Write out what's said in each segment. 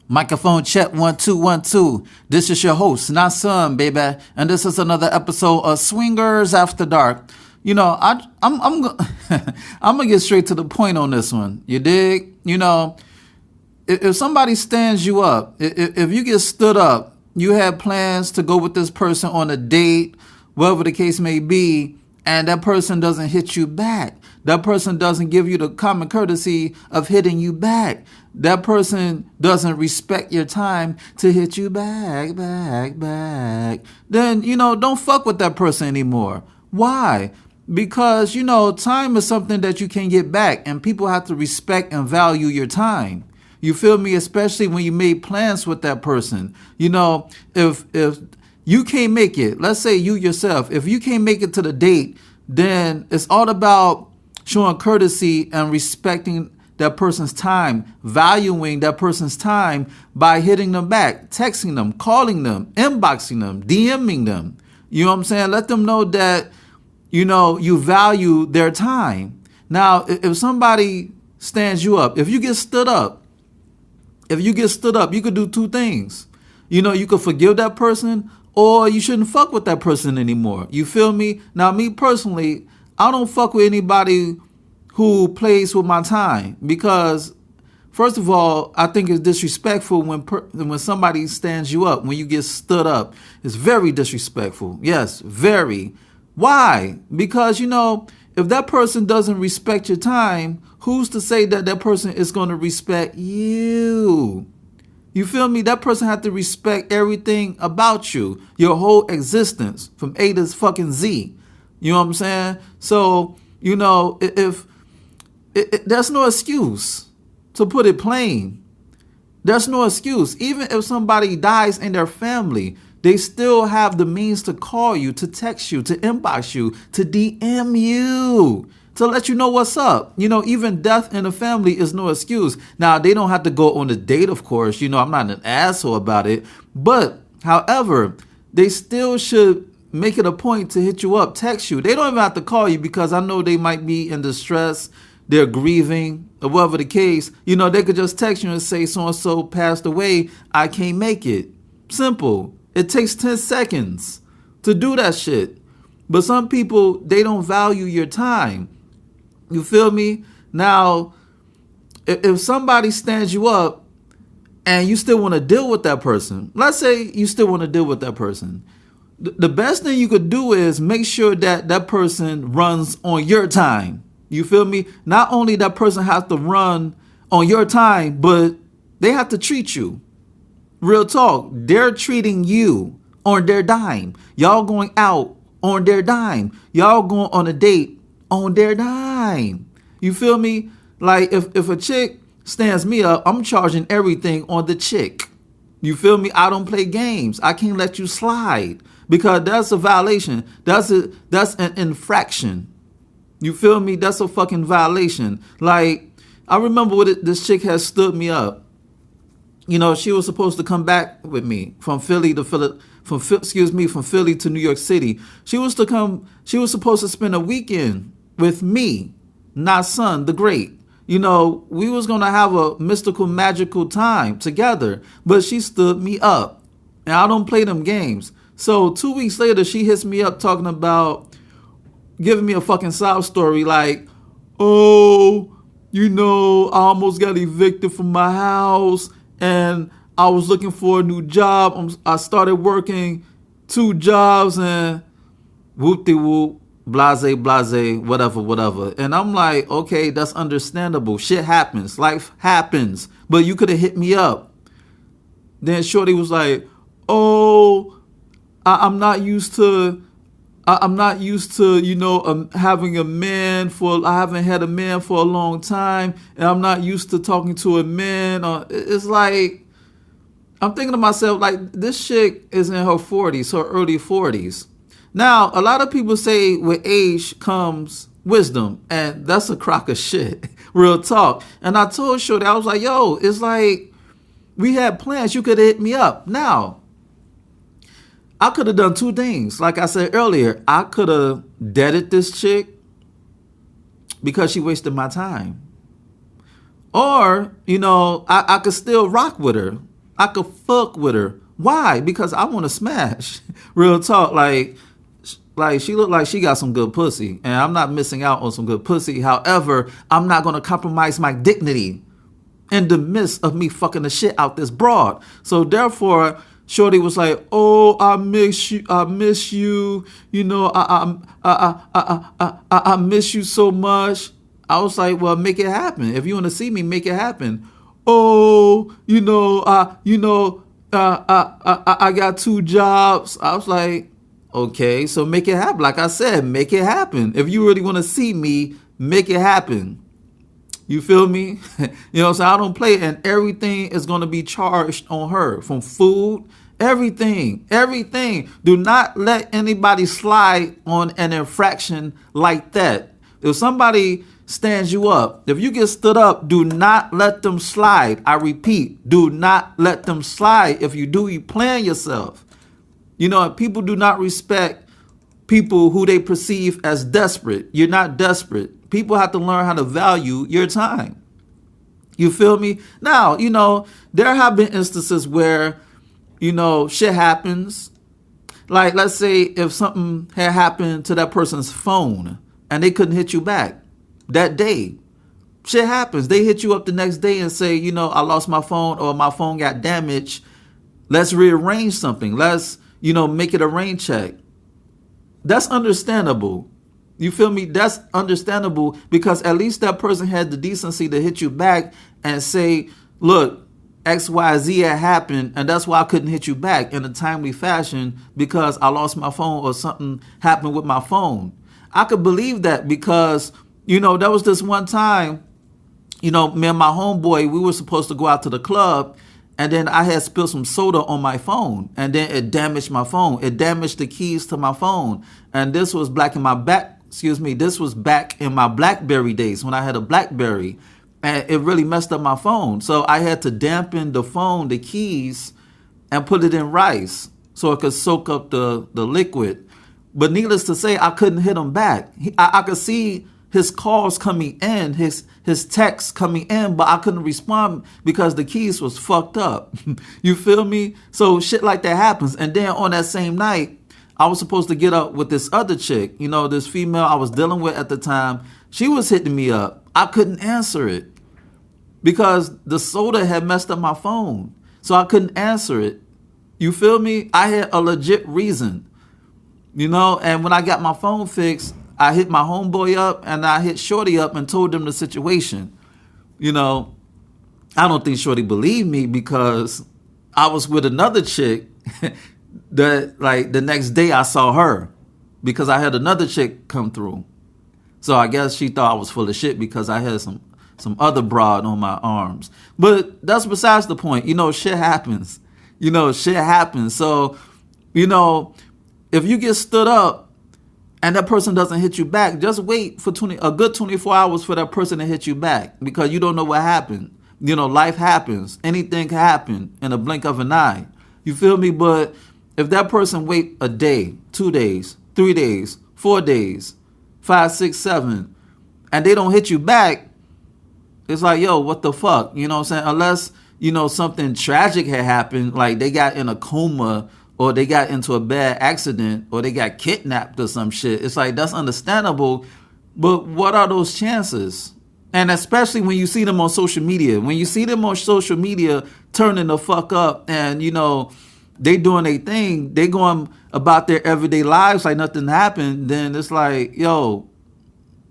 Microphone check 1 2 1 2. This is your host, not son, baby, and this is another episode of Swingers After Dark. You know, I'm gonna get straight to the point on this one. You dig? You know, if somebody stands you up, if you get stood up, you have plans to go with this person on a date, whatever the case may be, and that person doesn't hit you back. That person doesn't give you the common courtesy of hitting you back. That person doesn't respect your time to hit you back. Then, don't fuck with that person anymore. Why? Because, time is something that you can get back, and people have to respect and value your time. You feel me? Especially when you made plans with that person. If you can't make it, let's say you yourself, if you can't make it to the date, then it's all about showing courtesy and respecting that person's time, valuing that person's time by hitting them back, texting them, calling them, inboxing them, DMing them. You know what I'm saying? Let them know that, you value their time. Now, if somebody stands you up, if you get stood up, you could do two things. You could forgive that person, or you shouldn't fuck with that person anymore. You feel me? Now, me personally, I don't fuck with anybody who plays with my time because, first of all, I think it's disrespectful when somebody stands you up, when you get stood up. It's very disrespectful. Yes, very. Why? Because, if that person doesn't respect your time, who's to say that that person is going to respect you? You feel me? That person has to respect everything about you, your whole existence from A to fucking Z. You know what I'm saying? So, if there's no excuse, to put it plain, there's no excuse. Even if somebody dies in their family, they still have the means to call you, to text you, to inbox you, to DM you, to let you know what's up. Even death in the family is no excuse. Now, they don't have to go on a date, of course. I'm not an asshole about it. But, however, they still should make it a point to hit you up, text you. They don't even have to call you because I know they might be in distress, they're grieving, or whatever the case. They could just text you and say, so-and-so passed away, I can't make it. Simple. It takes 10 seconds to do that shit. But some people, they don't value your time. You feel me? Now, if somebody stands you up and you still want to deal with that person, let's say you still want to deal with that person, the best thing you could do is make sure that that person runs on your time. You feel me? Not only that person has to run on your time, but they have to treat you. Real talk. They're treating you on their dime. Y'all going out on their dime. Y'all going on a date on their dime. You feel me? Like if a chick stands me up, I'm charging everything on the chick. You feel me? I don't play games. I can't let you slide because that's a violation. That's an infraction. You feel me? That's a fucking violation. Like, I remember this chick had stood me up. She was supposed to come back with me from Philly to New York City. She was supposed to spend a weekend with me, not son, the great. We was going to have a mystical, magical time together, but she stood me up. And I don't play them games. So 2 weeks later, she hits me up talking about giving me a fucking sob story like, I almost got evicted from my house and I was looking for a new job. I started working 2 jobs and whoop-de-whoop, blase, whatever. And I'm like, okay, that's understandable. Shit happens. Life happens. But you could have hit me up. Then Shorty was like, I'm not used to, having a man I haven't had a man for a long time, and I'm not used to talking to a man. It's like, I'm thinking to myself, like, this chick is in her 40s, her early 40s. Now, a lot of people say with age comes wisdom, and that's a crock of shit. Real talk. And I told Shorty, I was like, yo, it's like, we had plans. You could have hit me up. Now, I could have done two things. Like I said earlier, I could have deaded this chick because she wasted my time. Or, I could still rock with her. I could fuck with her. Why? Because I want to smash. Real talk. Like she looked like she got some good pussy, and I'm not missing out on some good pussy. However, I'm not gonna compromise my dignity in the midst of me fucking the shit out this broad. So therefore, Shorty was like, "Oh, I miss you. I miss you. You know, I miss you so much." I was like, "Well, make it happen. If you want to see me, make it happen." Oh, I got 2 jobs. I was like, okay, so make it happen. Like I said, make it happen. If you really want to see me, make it happen. You feel me? You know what I'm saying? I don't play, and everything is going to be charged on her, from food, everything. Do not let anybody slide on an infraction like that. If somebody stands you up, if you get stood up, do not let them slide. I repeat, do not let them slide. If you do, you playing yourself. You know, people do not respect people who they perceive as desperate. You're not desperate. People have to learn how to value your time. You feel me? Now, you know, there have been instances where, you know, shit happens. Like, let's say if something had happened to that person's phone and they couldn't hit you back that day. Shit happens. They hit you up the next day and say, you know, I lost my phone, or my phone got damaged. Let's rearrange something. Let's, you know, make it a rain check. That's understandable. You feel me? That's understandable, because at least that person had the decency to hit you back and say, look, XYZ had happened, and that's why I couldn't hit you back in a timely fashion, because I lost my phone or something happened with my phone. I could believe that, because, you know, there was this one time, you know, me and my homeboy, we were supposed to go out to the club, and then I had spilled some soda on my phone, and then it damaged my phone. It damaged the keys to my phone. And this was back in my BlackBerry days, when I had a BlackBerry, and it really messed up my phone. So I had to dampen the phone, the keys, and put it in rice so it could soak up the liquid. But needless to say, I couldn't hit him back. I could see his calls coming in, his texts coming in, but I couldn't respond because the keys was fucked up. You feel me? So shit like that happens. And then on that same night, I was supposed to get up with this other chick, you know, this female I was dealing with at the time. She was hitting me up. I couldn't answer it because the soda had messed up my phone. So I couldn't answer it. You feel me? I had a legit reason, you know, and when I got my phone fixed, I hit my homeboy up and I hit Shorty up and told them the situation. You know, I don't think Shorty believed me, because I was with another chick that, like, the next day I saw her because I had another chick come through. So I guess she thought I was full of shit because I had some other broad on my arms. But that's besides the point. You know, shit happens. You know, shit happens. So, you know, if you get stood up and that person doesn't hit you back, just wait for a good 24 hours for that person to hit you back, because you don't know what happened. You know, life happens. Anything can happen in a blink of an eye. You feel me? But if that person wait a day, 2 days, 3 days, 4 days, 5, 6, 7, and they don't hit you back, it's like, yo, what the fuck? You know what I'm saying? Unless, you know, something tragic had happened, like they got in a coma, or they got into a bad accident, or they got kidnapped or some shit. It's like, that's understandable, but what are those chances? And especially when you see them on social media. When you see them on social media turning the fuck up and, you know, they doing their thing, they going about their everyday lives like nothing happened, then it's like, yo,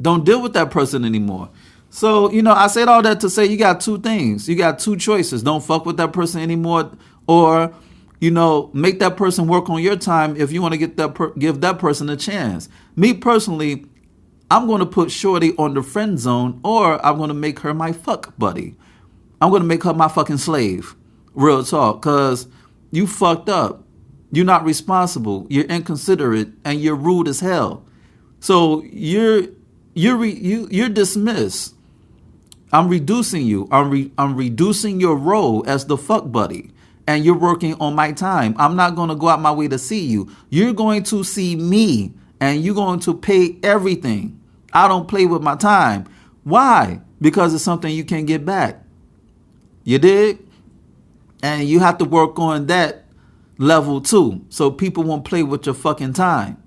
don't deal with that person anymore. So, you know, I said all that to say you got two things. You got two choices. Don't fuck with that person anymore, or, you know, make that person work on your time if you want to give that person a chance. Me personally, I'm going to put Shorty on the friend zone, or I'm going to make her my fuck buddy. I'm going to make her my fucking slave. Real talk, because you fucked up. You're not responsible. You're inconsiderate, and you're rude as hell. So you're dismissed. I'm reducing you. I'm reducing your role as the fuck buddy. And you're working on my time. I'm not going to go out my way to see you. You're going to see me, and you're going to pay everything. I don't play with my time. Why? Because it's something you can't get back. You dig? And you have to work on that level too, so people won't play with your fucking time.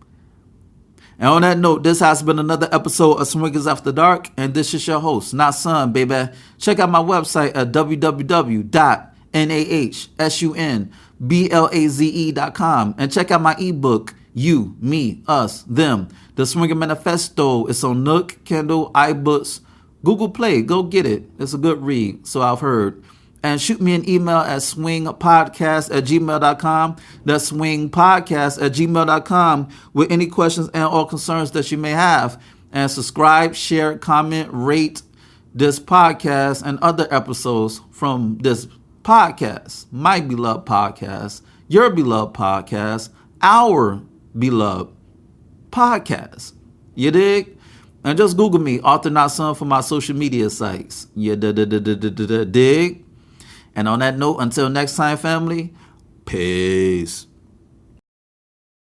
And on that note, this has been another episode of Swingers After Dark, and this is your host, Not Son, baby. Check out my website at www.nahsunblaze.com and check out my ebook, You, Me, Us, Them, The Swinger Manifesto. It's on Nook, Kindle, iBooks, Google Play. Go get it. It's a good read, so I've heard. And shoot me an email at swingpodcast@gmail.com. That's swingpodcast@gmail.com with any questions and or concerns that you may have. And subscribe, share, comment, rate this podcast and other episodes from this podcast, my beloved podcast, your beloved podcast, our beloved podcast. You dig? And just Google me, Arthur Not Son, for my social media sites. You dig? And on that note, until next time, family, peace.